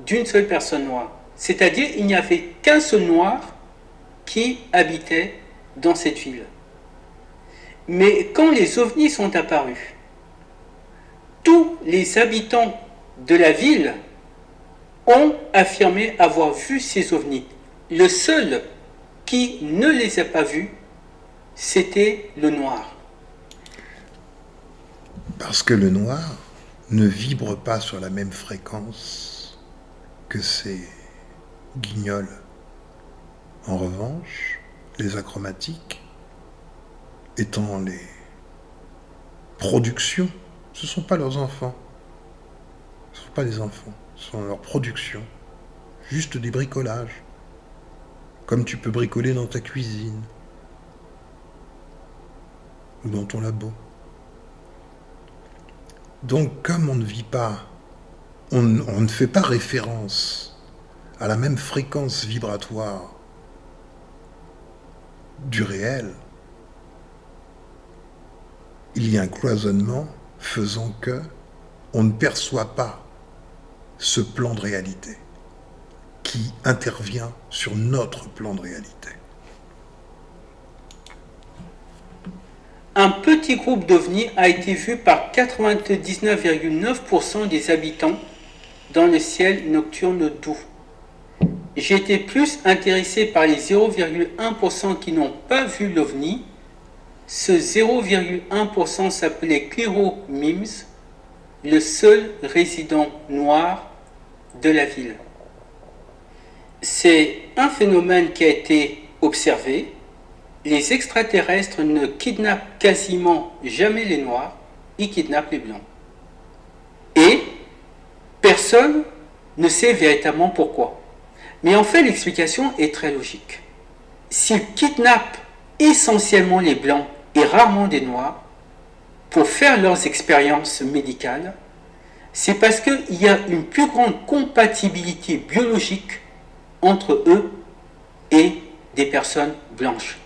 d'une seule personne noire. C'est-à-dire il n'y avait qu'un seul noir qui habitait dans cette ville. Mais quand les ovnis sont apparus, tous les habitants de la ville ont affirmé avoir vu ces ovnis. Le seul qui ne les a pas vus, c'était le noir. Parce que le noir ne vibre pas sur la même fréquence que ces guignols. En revanche, les achromatiques, étant les productions, ce ne sont pas leurs enfants. Ce ne sont pas des enfants, ce sont leurs productions. Juste des bricolages. Comme tu peux bricoler dans ta cuisine. Ou dans ton labo. Donc, comme on ne vit pas, on ne fait pas référence à la même fréquence vibratoire du réel, il y a un cloisonnement faisant que on ne perçoit pas ce plan de réalité qui intervient sur notre plan de réalité. Un petit groupe d'ovnis a été vu par 99,9% des habitants dans le ciel nocturne d'Où. J'étais plus intéressé par les 0,1% qui n'ont pas vu l'ovni. Ce 0,1% s'appelait Cliro Mims, le seul résident noir de la ville. C'est un phénomène qui a été observé. Les extraterrestres ne kidnappent quasiment jamais les noirs, ils kidnappent les blancs. Et personne personne ne sait véritablement pourquoi. Mais en fait, l'explication est très logique. S'ils kidnappent essentiellement les Blancs et rarement des Noirs pour faire leurs expériences médicales, c'est parce qu'il y a une plus grande compatibilité biologique entre eux et des personnes blanches.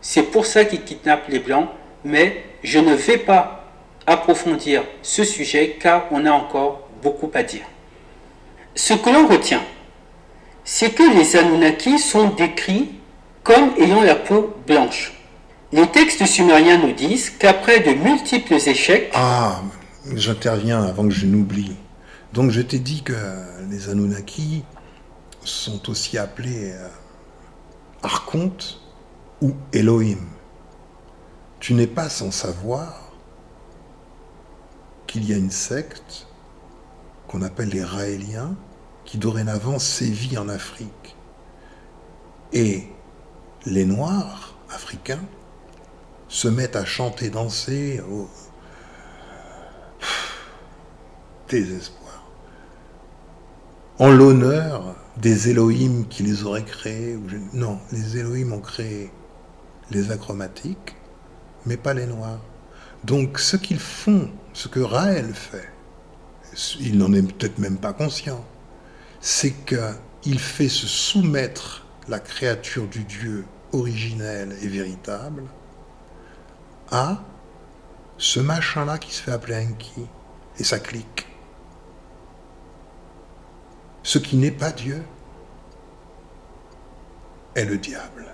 C'est pour ça qu'ils kidnappent les Blancs, mais je ne vais pas approfondir ce sujet car on a encore beaucoup à dire. Ce que l'on retient, c'est que les Anunnaki sont décrits comme ayant la peau blanche. Les textes sumériens nous disent qu'après de multiples échecs... Ah, j'interviens avant que je n'oublie. Donc je t'ai dit que les Anunnaki sont aussi appelés archontes ou Elohim. Tu n'es pas sans savoir qu'il y a une secte qu'on appelle les Raéliens qui dorénavant sévit en Afrique. Et les Noirs africains se mettent à chanter, danser au désespoir, en l'honneur des Elohim qui les auraient créés. Non, les Elohim ont créé les acromatiques, mais pas les Noirs. Donc ce qu'ils font, ce que Raël fait, il n'en est peut-être même pas conscient, c'est qu'il fait se soumettre la créature du Dieu originel et véritable à ce machin-là qui se fait appeler Enki et sa clique. Ce qui n'est pas Dieu est le diable.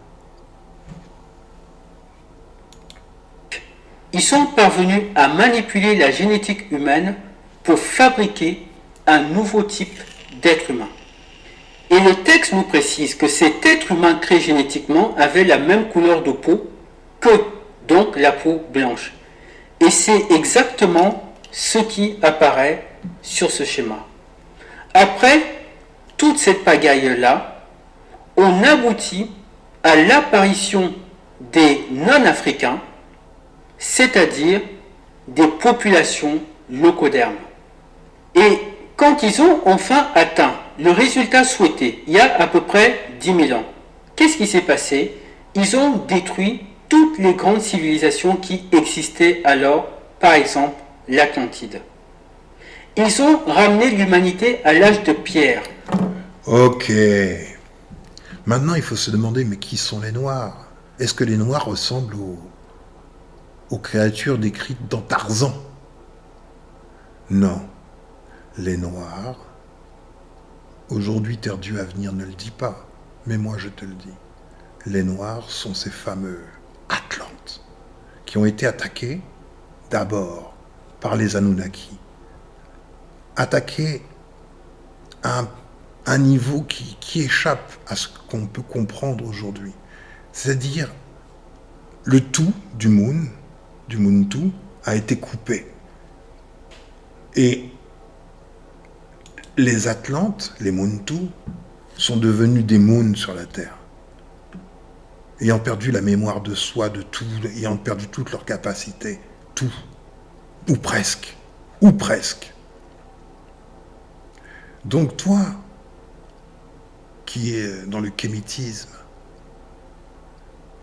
Ils sont parvenus à manipuler la génétique humaine pour fabriquer un nouveau type d'être humain. Et le texte nous précise que cet être humain créé génétiquement avait la même couleur de peau que, donc, la peau blanche. Et c'est exactement ce qui apparaît sur ce schéma. Après toute cette pagaille-là, on aboutit à l'apparition des non-africains, c'est-à-dire des populations locodermes. Et quand ils ont enfin atteint le résultat souhaité, il y a à peu près 10 000 ans, qu'est-ce qui s'est passé? Ils ont détruit toutes les grandes civilisations qui existaient alors, par exemple l'Atlantide. Ils ont ramené l'humanité à l'âge de pierre. Ok. Maintenant, il faut se demander, mais qui sont les Noirs? Est-ce que les Noirs ressemblent aux créatures décrites dans Tarzan? Non. Les Noirs, aujourd'hui Terre Dieu à venir ne le dit pas, mais moi je te le dis. Les Noirs sont ces fameux Atlantes qui ont été attaqués d'abord par les Anunnaki. Attaqués à un niveau qui échappe à ce qu'on peut comprendre aujourd'hui. C'est-à-dire, le tout du Muntu, a été coupé. Et les Atlantes, les Muntu, sont devenus des Moons sur la Terre. Ayant perdu la mémoire de soi, de tout, ayant perdu toute leur capacité, tout. Ou presque. Ou presque. Donc toi, qui es dans le kémitisme,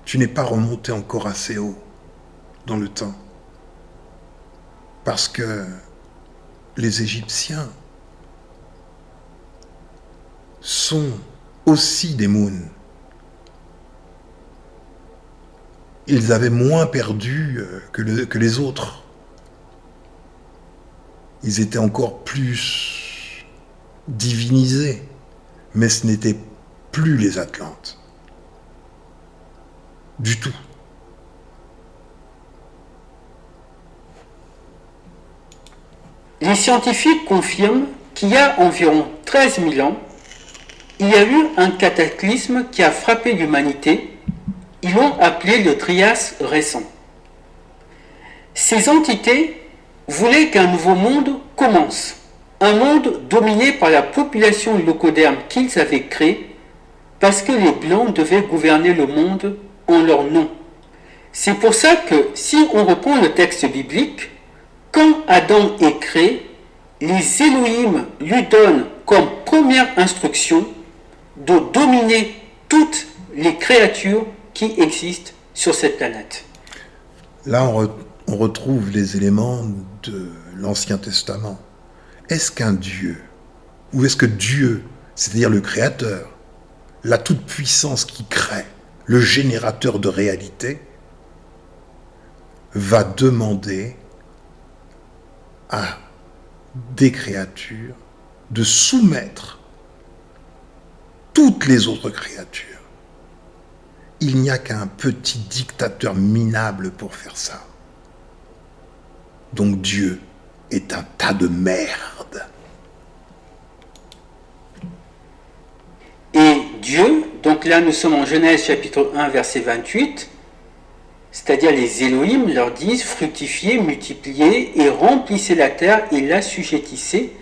tu n'es pas remonté encore assez haut dans le temps. Parce que les Égyptiens sont aussi des Moons. Ils avaient moins perdu que les autres. Ils étaient encore plus divinisés, mais ce n'était plus les Atlantes. Du tout. Les scientifiques confirment qu'il y a environ 13 000 ans, il y a eu un cataclysme qui a frappé l'humanité. Ils l'ont appelé le Trias récent. Ces entités voulaient qu'un nouveau monde commence, un monde dominé par la population locoderme qu'ils avaient créée, parce que les Blancs devaient gouverner le monde en leur nom. C'est pour ça que, si on reprend le texte biblique, quand Adam est créé, les Elohim lui donnent comme première instruction de dominer toutes les créatures qui existent sur cette planète. Là, on retrouve les éléments de l'Ancien Testament. Est-ce qu'un Dieu, ou est-ce que Dieu, c'est-à-dire le Créateur, la toute-puissance qui crée, le générateur de réalité, va demander à des créatures de soumettre toutes les autres créatures? Il n'y a qu'un petit dictateur minable pour faire ça. Donc Dieu est un tas de merde. Et Dieu, donc là nous sommes en Genèse chapitre 1 verset 28, c'est-à-dire les Elohim leur disent fructifiez, multipliez et remplissez la terre et l'assujettissez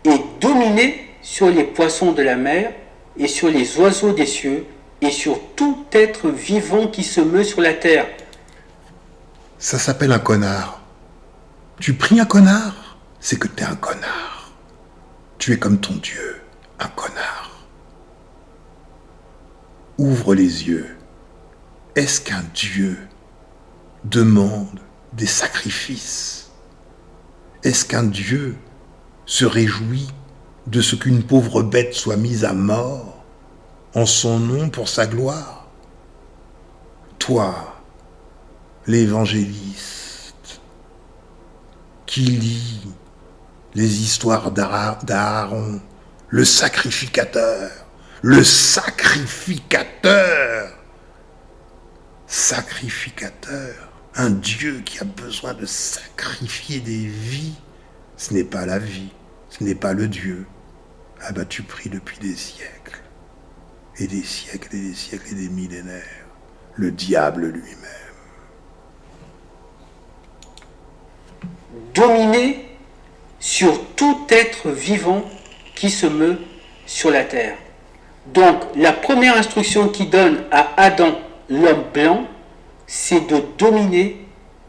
et dominez sur les poissons de la mer et sur les oiseaux des cieux et sur tout être vivant qui se meut sur la terre. Ça s'appelle un connard. Tu pries un connard, c'est que t'es un connard. Tu es comme ton Dieu, un connard. Ouvre les yeux. Est-ce qu'un Dieu demande des sacrifices? Est-ce qu'un Dieu se réjouit de ce qu'une pauvre bête soit mise à mort en son nom pour sa gloire? Toi, l'évangéliste, qui lit les histoires d'Aaron, le sacrificateur, un Dieu qui a besoin de sacrifier des vies, ce n'est pas la vie, ce n'est pas le Dieu. Ah bah tu pries depuis des siècles, et des siècles, et des siècles, et des millénaires, le diable lui-même. Dominer sur tout être vivant qui se meut sur la terre. Donc la première instruction qu'il donne à Adam, l'homme blanc, c'est de dominer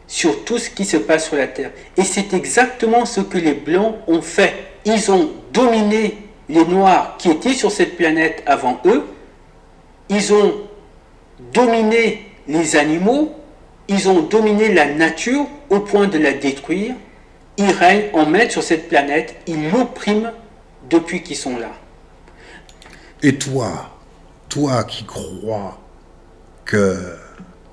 sur tout ce qui se passe sur la terre. Et c'est exactement ce que les blancs ont fait. Ils ont dominé les noirs qui étaient sur cette planète avant eux. Ils ont dominé les animaux. Ils ont dominé la nature au point de la détruire. Ils règnent en maître sur cette planète. Ils l'oppriment depuis qu'ils sont là. Et toi qui crois que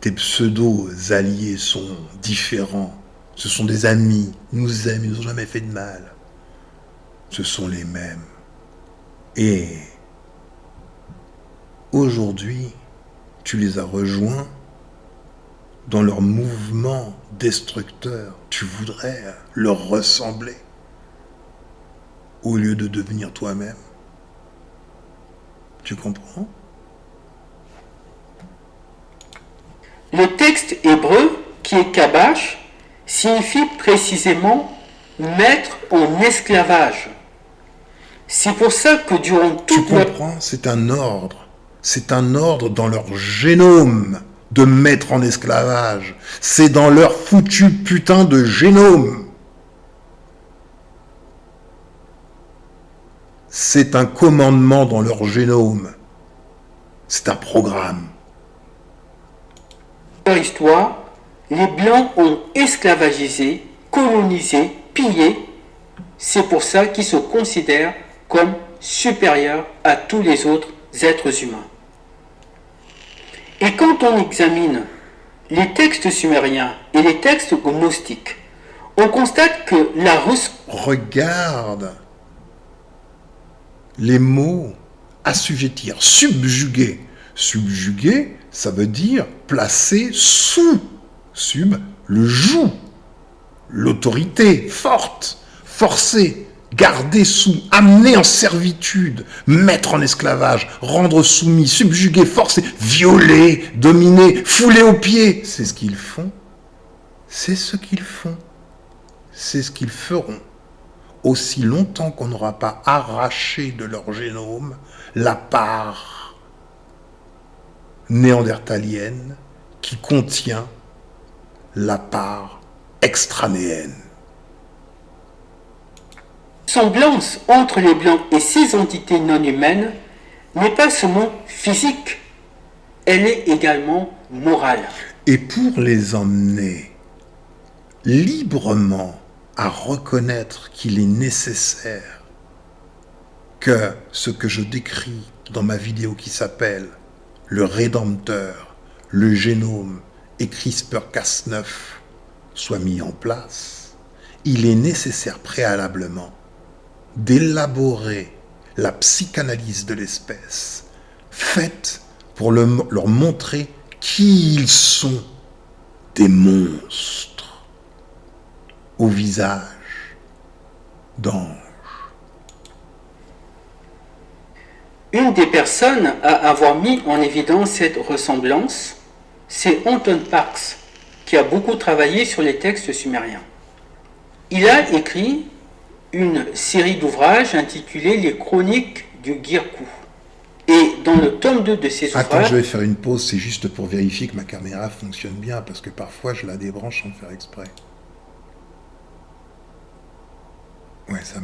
tes pseudo-alliés sont différents, ce sont des amis, ils nous aiment, ils nous ont jamais fait de mal. Ce sont les mêmes. Et aujourd'hui, tu les as rejoints dans leur mouvement destructeur. Tu voudrais leur ressembler au lieu de devenir toi-même. Tu comprends? Le texte hébreu, qui est kabash, signifie précisément mettre en esclavage. C'est pour ça que durant toute Tu comprends? C'est un ordre. C'est un ordre dans leur génome de mettre en esclavage. C'est dans leur foutu putain de génome. C'est un commandement dans leur génome. C'est un programme. leur histoire, les Blancs ont esclavagisé, colonisé, pillé. C'est pour ça qu'ils se considèrent comme supérieurs à tous les autres êtres humains. Et quand on examine les textes sumériens et les textes gnostiques, on constate que la Regarde les mots assujettir, subjuguer. Subjuguer, ça veut dire placer sous. Sub, le joug. L'autorité forte, forcer, garder sous, amener en servitude, mettre en esclavage, rendre soumis, subjuguer, forcer, violer, dominer, fouler aux pieds. C'est ce qu'ils font. C'est ce qu'ils font. C'est ce qu'ils feront. Aussi longtemps qu'on n'aura pas arraché de leur génome la part néandertalienne qui contient la part extranéenne. Ressemblance entre les Blancs et ces entités non humaines n'est pas seulement physique, elle est également morale. Et pour les emmener librement à reconnaître qu'il est nécessaire que ce que je décris dans ma vidéo qui s'appelle « Le Rédempteur, le génome et CRISPR-Cas9 » soit mis en place, il est nécessaire préalablement d'élaborer la psychanalyse de l'espèce, faite pour leur montrer qui ils sont, des monstres au visage d'anges. Une des personnes à avoir mis en évidence cette ressemblance, c'est Anton Parks, qui a beaucoup travaillé sur les textes sumériens. Il a écrit une série d'ouvrages intitulés Les Chroniques du Girkou. Et dans le tome 2 de ces ouvrages... Attends, je vais faire une pause, c'est juste pour vérifier que ma caméra fonctionne bien, parce que parfois je la débranche sans faire exprès. Ouais, ça